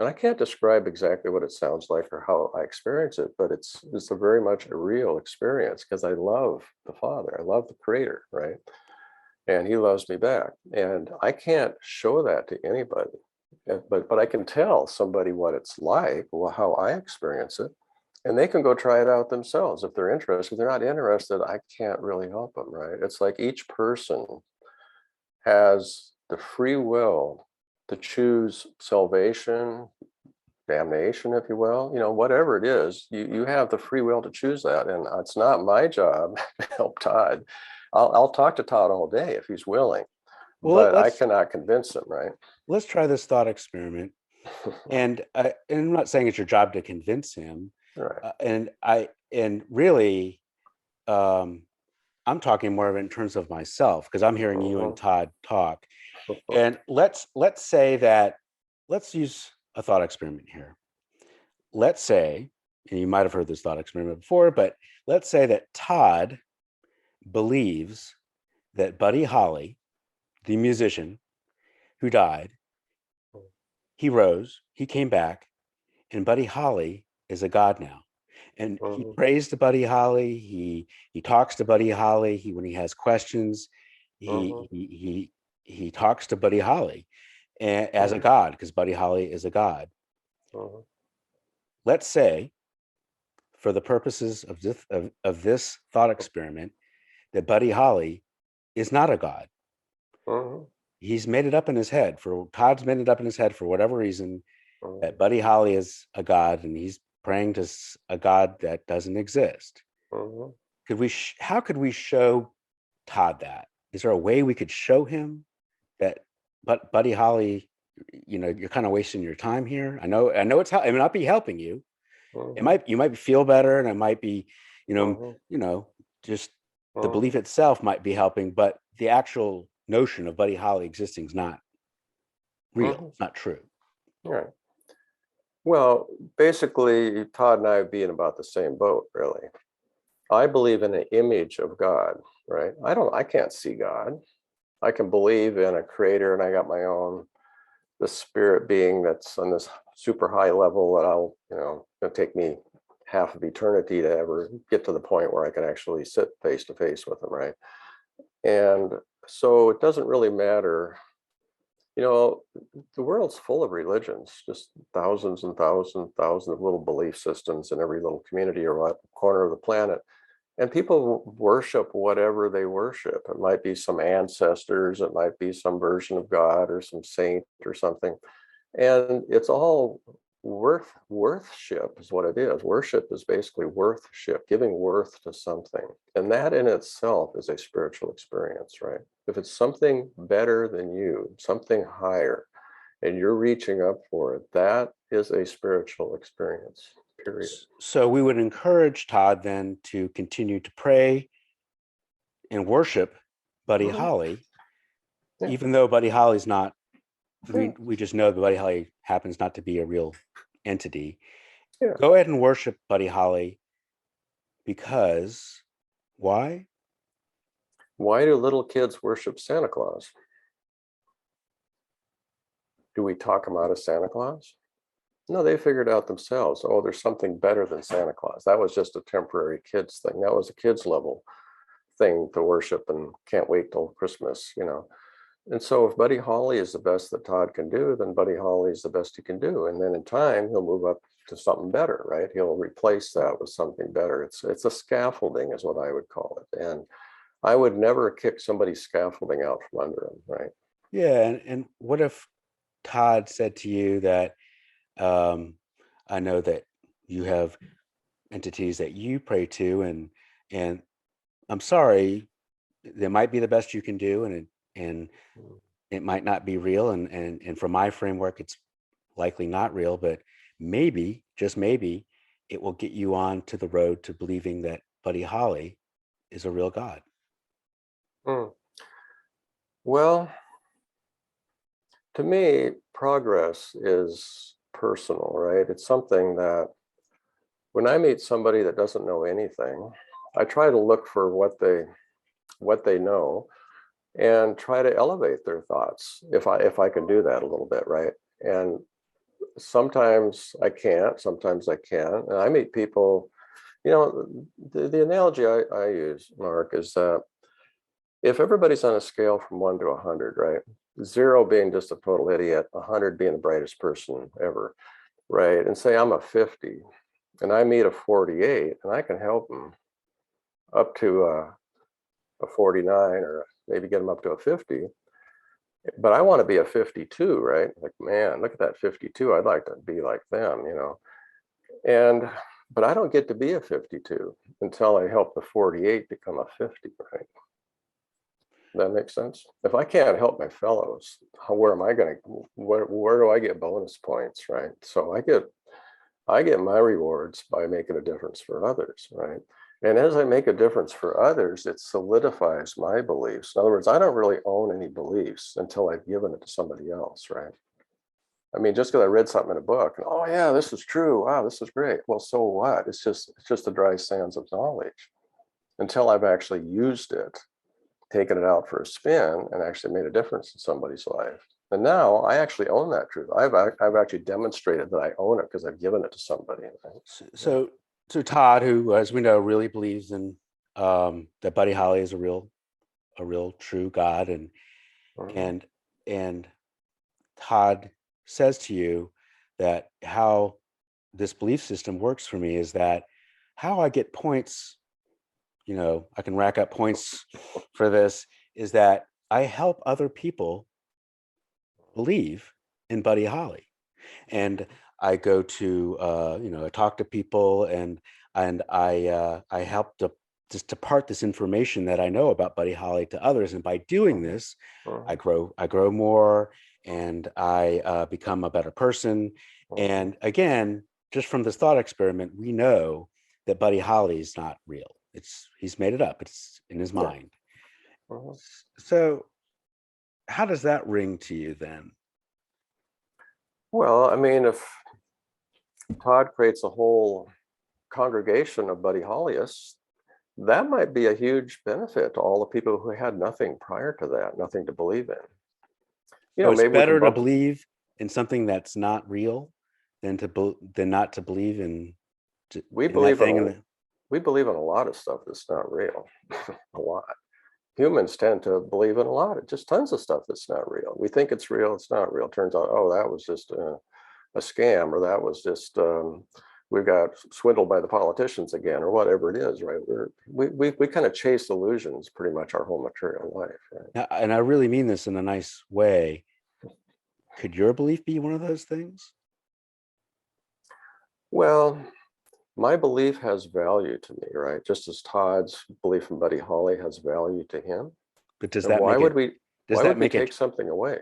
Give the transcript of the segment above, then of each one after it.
And I can't describe exactly what it sounds like or how I experience it, but it's a very much a real experience because I love the Father. I love the Creator, right? And He loves me back. And I can't show that to anybody. But I can tell somebody what it's like, how I experience it, and they can go try it out themselves if they're interested. If they're not interested, I can't really help them, right? It's like each person has the free will to choose salvation, damnation, if you will, whatever it is, you have the free will to choose that. And it's not my job to help Todd. I'll talk to Todd all day if he's willing, Well, but I cannot convince him, right? let's try this thought experiment. And I'm not saying it's your job to convince him. Right. And really, um, I'm talking more of it in terms of myself because I'm hearing you and Mhm. Todd talk. And let's say that let's use a thought experiment here. Let's say, and you might have heard this thought experiment before, but let's say that Todd believes that Buddy Holly, the musician who died, he rose, he came back, and Buddy Holly is a god now. And he Mhm. prays to Buddy Holly. He talks to Buddy Holly. He when he has questions, Mhm. he talks to Buddy Holly as a Mhm. god because Buddy Holly is a god. Mhm. Let's say, for the purposes of this thought experiment, that Buddy Holly is not a god. Mhm. He's made it up in his head for Todd's made it up in his head for whatever reason Mhm. that Buddy Holly is a god and he's praying to a god that doesn't exist. Mhm. How could we show Todd that? Is there a way we could show him that? But Buddy Holly, you're kind of wasting your time here. I know it may not be helping you. Mhm. You might feel better, and it might be, you know, Mhm. you know, just the Mhm. belief itself might be helping, but the actual notion of Buddy Holly existing is not real. Mhm. It's not true. Right. Well, basically, Todd and I would be in about the same boat, really. I believe in an image of God, right? I can't see God. I can believe in a creator, and I got my own, the spirit being that's on this super high level that it'll take me half of eternity to ever get to the point where I can actually sit face to face with him, right? And so it doesn't really matter. You know, the world's full of religions, just thousands and thousands and thousands of little belief systems in every little community or what corner of the planet. And people worship whatever they worship. It might be some ancestors, it might be some version of God or some saint or something. And it's all worthship is what it is. Worship is basically worthship, giving worth to something. And that in itself is a spiritual experience, right? If it's something better than you, something higher, and you're reaching up for it, that is a spiritual experience, period. So we would encourage Todd then to continue to pray and worship Buddy Mhm. Holly, Yeah. even though Buddy Holly's not. Yeah. We just know that Buddy Holly happens not to be a real entity. Yeah. Go ahead and worship Buddy Holly because why? Why do little kids worship Santa Claus? Do we talk them out of Santa Claus? No, they figured out themselves. Oh, there's something better than Santa Claus. That was just a temporary kids thing. That was a kids level thing to worship and can't wait till Christmas. And so if Buddy Holly is the best that Todd can do, then Buddy Holly is the best he can do. And then in time, he'll move up to something better, right? He'll replace that with something better. It's a scaffolding is what I would call it. And I would never kick somebody's scaffolding out from under them, right? Yeah, and what if Todd said to you that um, I know that you have entities that you pray to, and I'm sorry, they might be the best you can do, and it might not be real, and from my framework, it's likely not real, but maybe, just maybe, it will get you on to the road to believing that Buddy Holly is a real God. Mm. Well, to me, progress is personal, right? It's something that when I meet somebody that doesn't know anything, I try to look for what they know and try to elevate their thoughts if I can do that a little bit, right? And sometimes I can't, sometimes I can. And I meet people, the analogy I use, Mark, is that if everybody's on a scale from 1 to 100, right? 0 being just a total idiot, 100 being the brightest person ever, right? And say I'm a 50 and I meet a 48 and I can help them up to a 49 or maybe get them up to a 50. But I want to be a 52, right? Like, man, look at that 52. I'd like to be like them. And, but I don't get to be a 52 until I help the 48 become a 50, right? That makes sense. If I can't help my fellows, where am I going to, where do I get bonus points, right? So I get my rewards by making a difference for others, right? And as I make a difference for others, it solidifies my beliefs. In other words, I don't really own any beliefs until I've given it to somebody else, right? I mean, just because I read something in a book, and oh yeah, this is true. Wow, this is great. Well, so what? It's just the dry sands of knowledge until I've actually used it, taken it out for a spin, and actually made a difference in somebody's life. And now I actually own that truth. I've actually demonstrated that I own it because I've given it to somebody. Right? So Todd, who, as we know, really believes in that Buddy Holly is a real true God, and Mhm. and and Todd says to you that how this belief system works for me is that how I get points, I can rack up points for this, is that I help other people believe in Buddy Holly. And I go to, I talk to people, and I help to just to part this information that I know about Buddy Holly to others. And by doing this, Mhm. I grow more, and I become a better person. Mhm. And again, just from this thought experiment, we know that Buddy Holly is not real. He's made it up. It's in his Yeah. mind. Mhm. So how does that ring to you then? Well, I mean, if Todd creates a whole congregation of Buddy Hollyists, that might be a huge benefit to all the people who had nothing prior to that, nothing to believe in. So it's Maybe we can better to bump. believe in something that's not real than not to believe We in that believe in thing. a we believe in a lot of stuff that's not real. A lot. Humans tend to believe in a lot of just tons of stuff that's not real. We think it's real, it's not real. Turns out, oh, that was just a scam, or that was just we got swindled by the politicians again, or whatever it is, right? We kind of chase illusions pretty much our whole material life, right? And I really mean this in a nice way. Could your belief be one of those things? Well, my belief has value to me, right? Just as Todd's belief in Buddy Holly has value to him. But does And that make it? Does why that would we make take it? something away,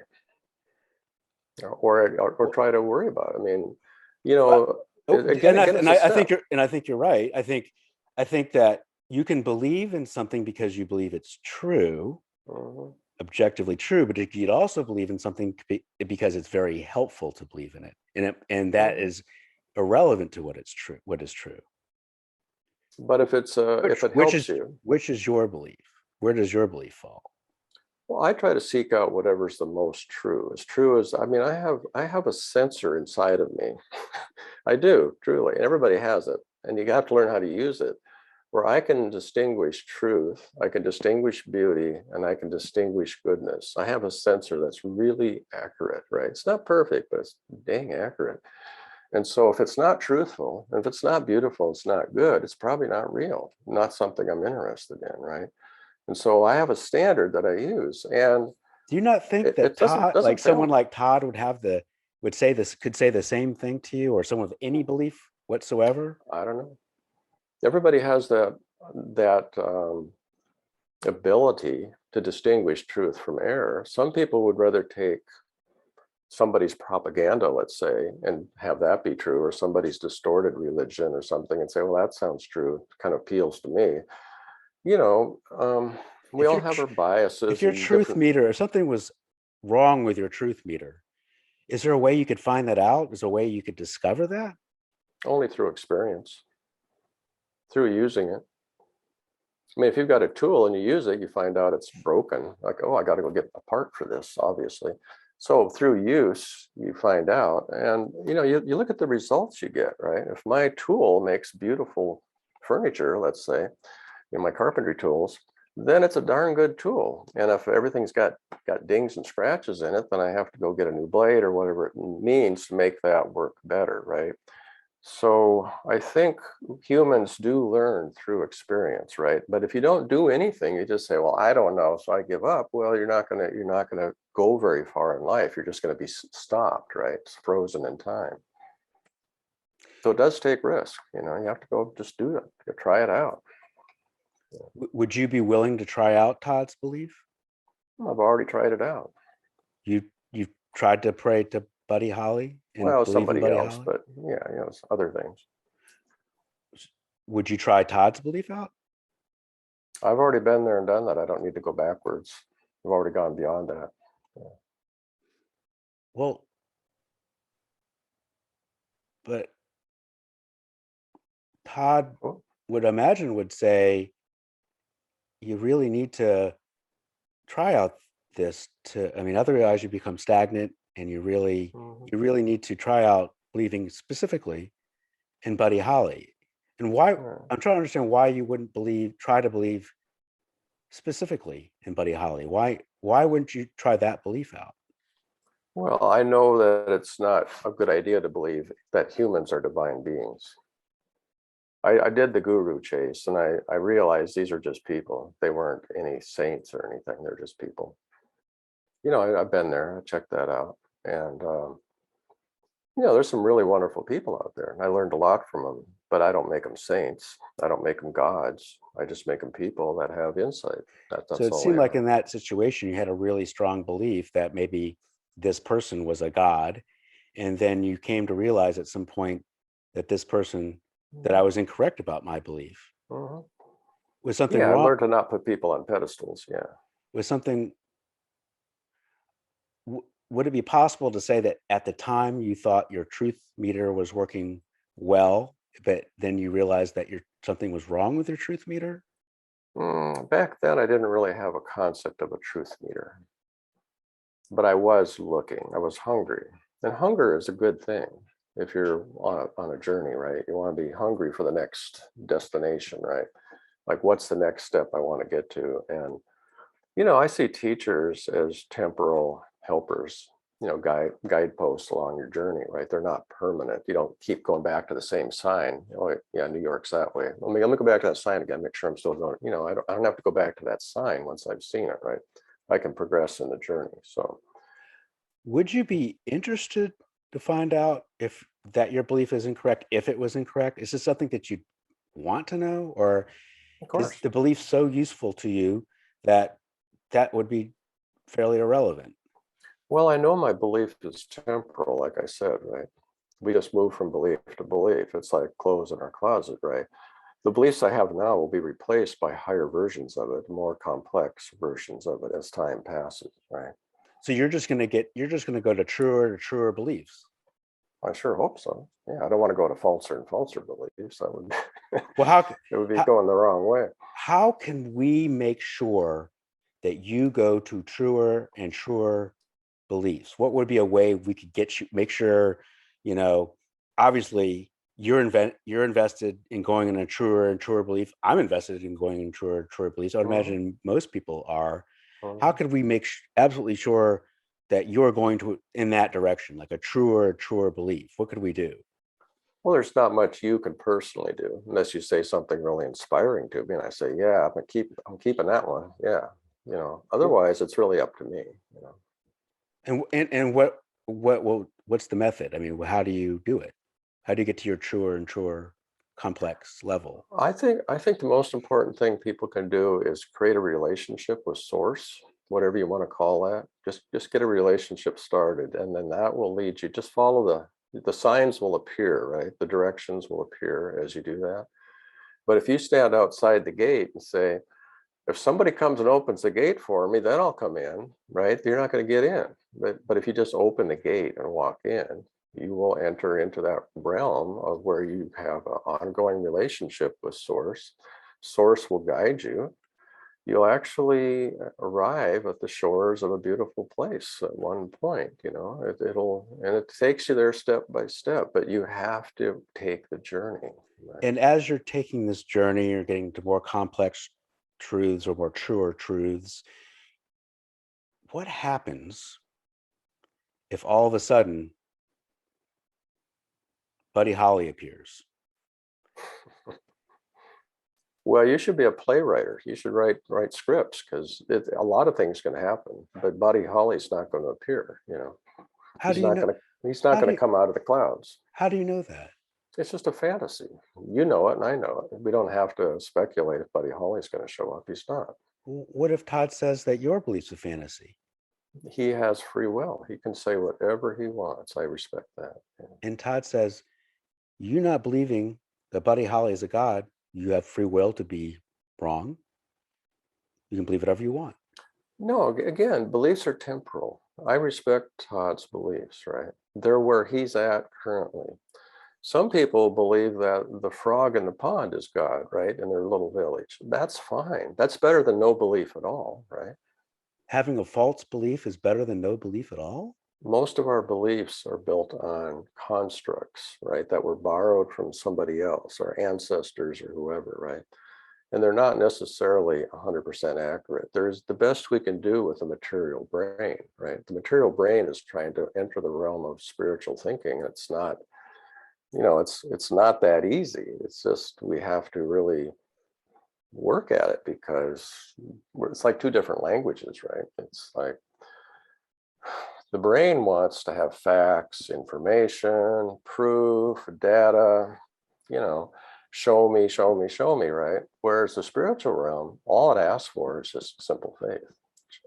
or Well, try to worry about it? I mean, well, again, it's a step. I think you're right. I think that you can believe in something because you believe it's true, Mhm. objectively true, but you could also believe in something because it's very helpful to believe in it, and that Mhm. is irrelevant to what is true. But if it helps you, Which is your belief? Where does your belief fall? well, I try to seek out whatever's the most true. As true as, I mean, I have a sensor inside of me. I do, truly. And everybody has it. And you have to learn how to use it, where I can distinguish truth, I can distinguish beauty, and I can distinguish goodness. I have a sensor that's really accurate, right? It's not perfect, but it's dang accurate. And so if it's not truthful, if it's not beautiful, it's not good, it's probably not real, not something I'm interested in, right? And so I have a standard that I use, and Do you not think that it doesn't Todd, like doesn't someone fail. like Todd, could say the same thing to you, or someone with any belief whatsoever? I don't know. Everybody has that ability to distinguish truth from error. Some people would rather take somebody's propaganda, let's say, and have that be true, or somebody's distorted religion or something, and say, well, that sounds true. It kind of appeals to me. You know, we If all your have our if biases your and truth different. meter, if something was wrong with your truth meter, is there a way you could find that out? Is there a way you could discover that? Only through experience, through using it. I mean, if you've got a tool and you use it, you find out it's broken. Like, oh, I got to go get a part for this, obviously. So through use, you find out, and you look at the results you get, right? If my tool makes beautiful furniture, let's say, my carpentry tools, then it's a darn good tool. And if everything's got dings and scratches in it, then I have to go get a new blade or whatever it means to make that work better, right? So I think humans do learn through experience, right? But if you don't do anything, you just say, "Well, I don't know, so I give up." Well, you're not gonna go very far in life. You're just gonna be stopped, right? It's frozen in time. So it does take risk. You have to go just do it. You try it out. Would you be willing to try out Todd's belief? I've already tried it out. You've tried to pray to Buddy Holly and Well, believe in somebody Buddy else, Holly? but yeah, it's other things. Would you try Todd's belief out? I've already been there and done that. I don't need to go backwards. I've already gone beyond that. Well, but Todd Well, would say you really need to try out this to, I mean, otherwise you become stagnant and you really need to try out believing specifically in Buddy Holly. And why, yeah. I'm trying to understand why you wouldn't try to believe specifically in Buddy Holly. Why wouldn't you try that belief out? Well, I know that it's not a good idea to believe that humans are divine beings. I did the guru chase, and I realized these are just people. They weren't any saints or anything. They're just people. I've been there. I checked that out. And, there's some really wonderful people out there. And I learned a lot from them, but I don't make them saints. I don't make them gods. I just make them people that have insight. So That's it all they seemed like are. in that situation, you had a really strong belief that maybe this person was a god. And then you came to realize at some point that that I was incorrect about my belief. Mhm. Was something Yeah, I wrong? learned to not put people on pedestals. Yeah. Was something, would it be possible to say that at the time you thought your truth meter was working well, but then you realized that something was wrong with your truth meter? Back then, I didn't really have a concept of a truth meter, but I was looking. I was hungry, and hunger is a good thing if you're on a journey, right? You want to be hungry for the next destination, right? Like, what's the next step I want to get to? And I see teachers as temporal helpers, guideposts along your journey, right? They're not permanent. You don't keep going back to the same sign. Oh, yeah, New York's that way. Let me go back to that sign again, make sure I'm still going. I don't have to go back to that sign once I've seen it, right? I can progress in the journey. So, Would you be interested to find out if that your belief is incorrect, if it was incorrect? Is this something that you want to know, or of is course. the belief so useful to you that that would be fairly irrelevant? Well, I know my belief is temporal, like I said, right? We just move from belief to belief. It's like clothes in our closet, right? The beliefs I have now will be replaced by higher versions of it, more complex versions of it as time passes, right? So you're just going to go to truer beliefs. I sure hope so. Yeah, I don't want to go to falser and falser beliefs. That would Well, it would be how going the wrong way. how can we make sure that you go to truer and truer beliefs? What would be a way we could make sure, you know, obviously you're invested in going in a truer and truer belief. I'm invested in going in truer beliefs. I would Mhm, imagine most people are. How mhm. could we make absolutely sure that you're going to in that direction, like a truer belief? What could we do? Well, there's not much you can personally do unless you say something really inspiring to me, and I say, "Yeah, I'm keeping that one." Yeah, Otherwise, it's really up to me. You know. And what's the method? I mean, how do you do it? How do you get to your truer and truer complex level? I think the most important thing people can do is create a relationship with source, whatever you want to call that. Just get a relationship started, and then that will lead you. Just follow the signs will appear, right? The directions will appear as you do that. But if you stand outside the gate and say, if somebody comes and opens the gate for me, then I'll come in, right? You're not going to get in. But if you just open the gate and walk in, you will enter into that realm of where you have an ongoing relationship with source. Source will guide you, you'll actually arrive at the shores of a beautiful place at one point. And it takes you there step by step, but you have to take the journey. Right? And as you're taking this journey, you're getting to more complex truths or more truer truths. What happens if all of a sudden Buddy Holly appears? Well, you should be a playwright. You should write scripts, because a lot of things can happen. But Buddy Holly's not going to appear. How do you know? He's not How do going you, to come out of the clouds. how do you know that? It's just a fantasy. You know it, and I know it. We don't have to speculate if Buddy Holly's going to show up. He's not. What if Todd says that your belief's a fantasy? He has free will. He can say whatever he wants. I respect that. Yeah. And Todd says, you not believing that Buddy Holly is a god, you have free will to be wrong. You can believe whatever you want. No, again, beliefs are temporal. I respect Todd's beliefs, right? They're where he's at currently. Some people believe that the frog in the pond is God, right? In their little village. That's fine. That's better than no belief at all, right? Having a false belief is better than no belief at all? Most of our beliefs are built on constructs, right? That were borrowed from somebody else, our ancestors or whoever, right? And they're not necessarily 100% accurate. There's the best we can do with the material brain, right? The material brain is trying to enter the realm of spiritual thinking. It's not, it's not that easy. It's just we have to really work at it, because it's like two different languages, right? It's like the brain wants to have facts, information, proof, data, show me, show me, show me, right? Whereas the spiritual realm, all it asks for is just simple faith.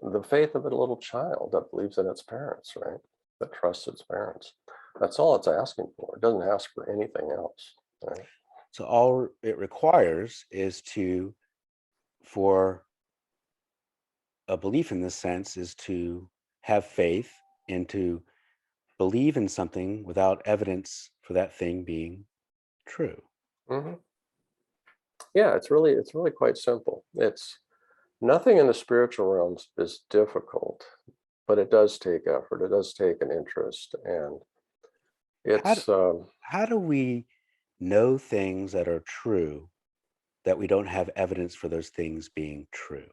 The faith of a little child that believes in its parents, right? That trusts its parents. That's all it's asking for. It doesn't ask for anything else, right? So all it requires is for a belief in this sense is to have faith and to believe in something without evidence for that thing being true. Mm-hmm. Yeah, it's really quite simple. It's nothing in the spiritual realms is difficult, but it does take effort. It does take an interest, and How do, it's how do we know things that are true that we don't have evidence for those things being true?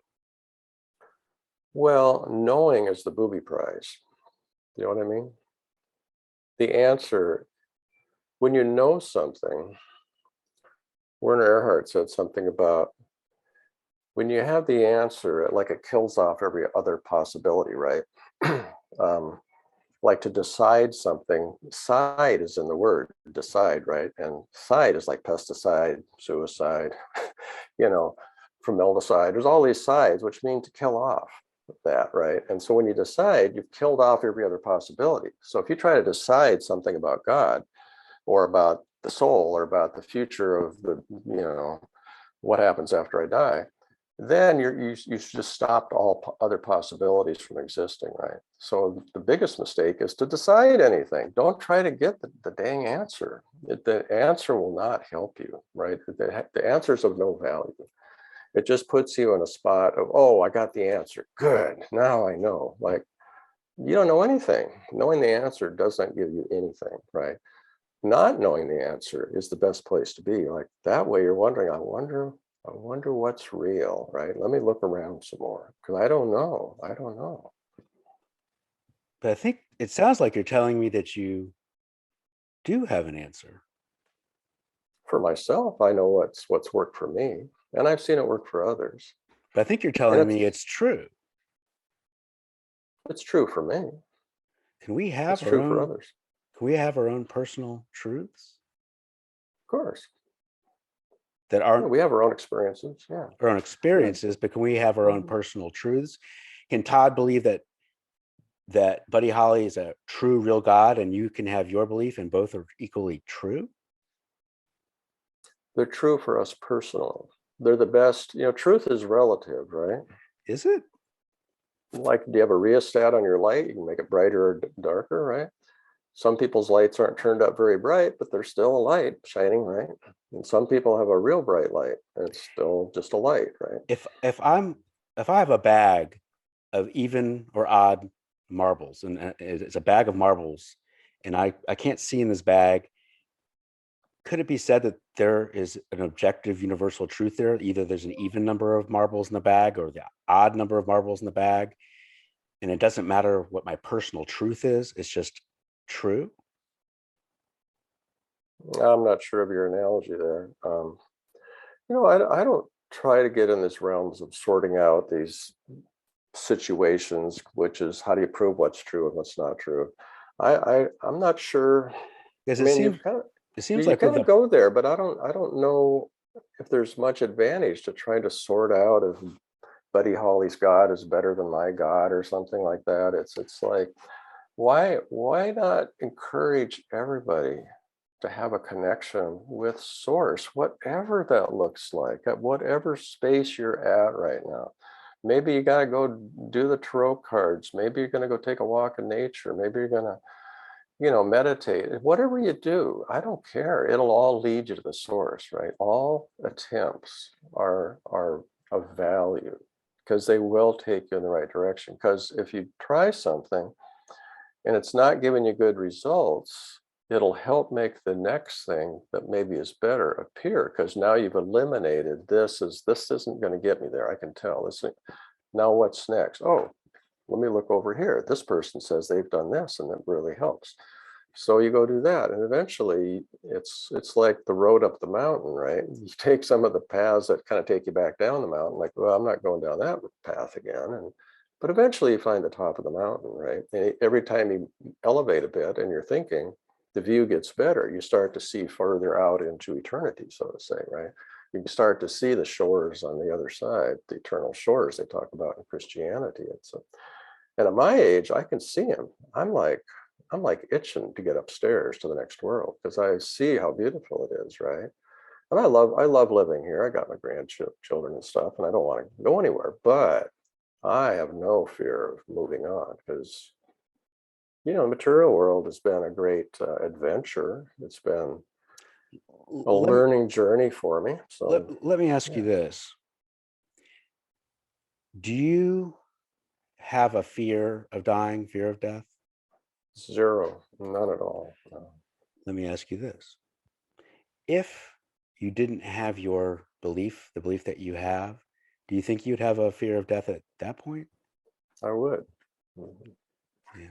well, knowing is the booby prize. You know what I mean? The answer, when you know something, Werner Erhard said something about when you have the answer, it kills off every other possibility, right? Like to decide something, side is in the word decide, right? And side is like pesticide, suicide, formaldicide. There's all these sides, which mean to kill off that, right? And so when you decide, you've killed off every other possibility. So if you try to decide something about God or about the soul or about the future of what happens after I die, then you just stopped all other possibilities from existing, right? So the biggest mistake is to decide anything. Don't try to get the dang answer. The answer will not help you, right? The answer is of no value. It just puts you in a spot of, oh, I got the answer. Good. Now I know. Like, you don't know anything. Knowing the answer doesn't give you anything, right? Not knowing the answer is the best place to be. Like that way you're wondering, I wonder what's real, right? Let me look around some more, because I don't know. But I think it sounds like you're telling me that you do have an answer. For myself, I know what's worked for me, and I've seen it work for others. But I think you're And telling me it's true. it's true for me. Can we It's have our true for own others. can we have our own personal truths Of course. that Yeah, aren't we have our own experiences. Yeah. our own experiences, but can we have our own Mhm. personal truths? Can Todd believe that Buddy Holly is a true, real God, and you can have your belief, and both are equally true? They're true for us personally. They're the best. Truth is relative, right? Is it? Like, do you have a rheostat on your light? You can make it brighter or darker, right? Some people's lights aren't turned up very bright, but they're still a light shining, right? And some people have a real bright light, and it's still just a light, right? If I'm if I have a bag of even or odd marbles, and it's a bag of marbles, and I can't see in this bag, could it be said that there is an objective universal truth there? Either there's an even number of marbles in the bag or the odd number of marbles in the bag, and it doesn't matter what my personal truth is, it's just true? I'm not sure of your analogy there. I don't try to get in these realms of sorting out these situations, which is how do you prove what's true and what's not true. I'm not sure. Because I it mean, seems it you, seems you like with kind of the go there, but I don't know if there's much advantage to trying to sort out if Buddy Holly's God is better than my God or something like that. It's like, why not encourage everybody to have a connection with source, whatever that looks like, at whatever space you're at right now. Maybe you got to go do the tarot cards. Maybe you're going to go take a walk in nature. Maybe you're going to, meditate. Whatever you do, I don't care. It'll all lead you to the source, right? All attempts are of value because they will take you in the right direction. Because if you try something and it's not giving you good results, it'll help make the next thing that maybe is better appear, because now you've eliminated this isn't going to get me there. I can tell this. Now what's next? Oh, let me look over here. This person says they've done this and it really helps. So you go do that, and eventually it's like the road up the mountain, right? You take some of the paths that kind of take you back down the mountain, like, well, I'm not going down that path again. But eventually you find the top of the mountain, right? And every time you elevate a bit in your thinking, the view gets better. You start to see further out into eternity, so to say, right? You can start to see the shores on the other side, the eternal shores they talk about in Christianity. And at my age, I can see them. I'm like itching to get upstairs to the next world because I see how beautiful it is, right? And I love living here. I got my grandchildren and stuff, and I don't want to go anywhere. But I have no fear of moving on because the material world has been a great adventure. It's been a let me learning journey for me. So let me ask you yeah, this. Do you have a fear of dying, fear of death? zero, none at all. No. Let me ask you this. If you didn't have your belief, the belief that you have, do you think you'd have a fear of death at that point? I would. Mhm. Yeah.